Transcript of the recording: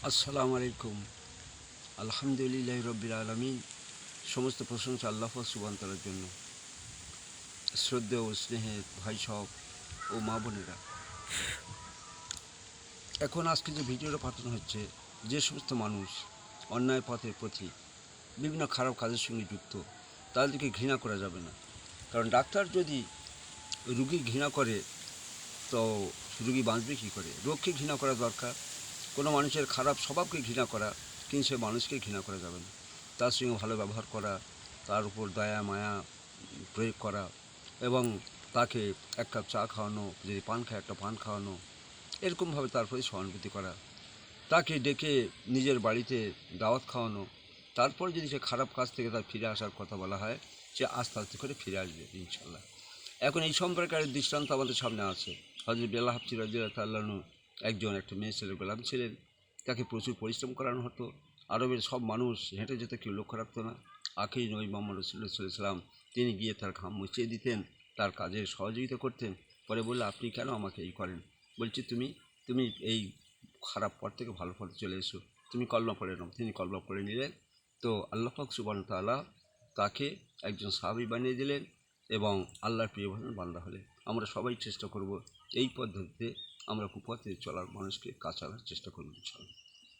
আসসালামু আলাইকুম। আলহামদুলিল্লাহ রব্বিল আলমিন। সমস্ত প্রশংসা আল্লাহ সুবহান তাআলার জন্য। শ্রদ্ধেয় ও স্নেহের ভাই সব ও মা বোনেরা, এখন আজকে যে ভিডিওটা পাঠানো হচ্ছে, যে সমস্ত মানুষ অন্যায় পথের প্রতি বিভিন্ন খারাপ কাজের সঙ্গে যুক্ত, তাদেরকে ঘৃণা করা যাবে না। কারণ ডাক্তার যদি রুগী ঘৃণা করে, তো রুগী বাঁচবে কী করে? রোগকে ঘৃণা করা দরকার। কোনো মানুষের খারাপ স্বভাবকে ঘৃণা করা, কিন্তু সে মানুষকে ঘৃণা করা যাবে না। তার সঙ্গে ভালো ব্যবহার করা, তার উপর দয়া মায়া প্রয়োগ করা, এবং তাকে এক কাপ চা খাওয়ানো, যদি পান খায় একটা পান খাওয়ানো, এরকমভাবে তার প্রতি সহানুভূতি করা, তাকে ডেকে নিজের বাড়িতে দাওয়াত খাওয়ানো। তারপর যদি সে খারাপ কাজ থেকে তার ফিরে আসার কথা বলা হয়, সে আস্তে আস্তে করে ফিরে আসবে ইনশাল্লাহ। এখন এই সম্পর্কের দৃষ্টান্ত আমাদের সামনে আছে। হযরত বেলাল হাবশী রাদিয়াল্লাহু তাআলা আনহু একটা মেয়ে ছেলের গোলাম ছিলেন। তাকে প্রচুর পরিশ্রম করানো হতো। আরবের সব মানুষ হেঁটে যেতে কেউ লক্ষ্য রাখতো না। আখির নবী মুহাম্মদ রাসূলুল্লাহ সাল্লাল্লাহু আলাইহি ওয়াসাল্লাম তিনি গিয়ে তার ঘাম মুছিয়ে দিতেন, তার কাজে সহযোগিতা করতেন। পরে বলল, আপনি কেন আমাকে এই করেন? বলছি, তুমি তুমি এই খারাপ পথ থেকে ভালো পথে চলে এসো, তুমি কলমা পড়ে নাও। তিনি কলমা পড়ে নিলেন। তো আল্লাহ পাক সুবহানাহু ওয়া তাআলা তাকে একজন সাহাবী বানিয়ে দিলেন এবং আল্লাহর প্রিয় বান্দা হলেন। আমরা সবাই চেষ্টা করব এই পদ্ধতিতে আমরা কুপথে চলার মানুষকে কাছে আনার চেষ্টা করব ইনশাআল্লাহ।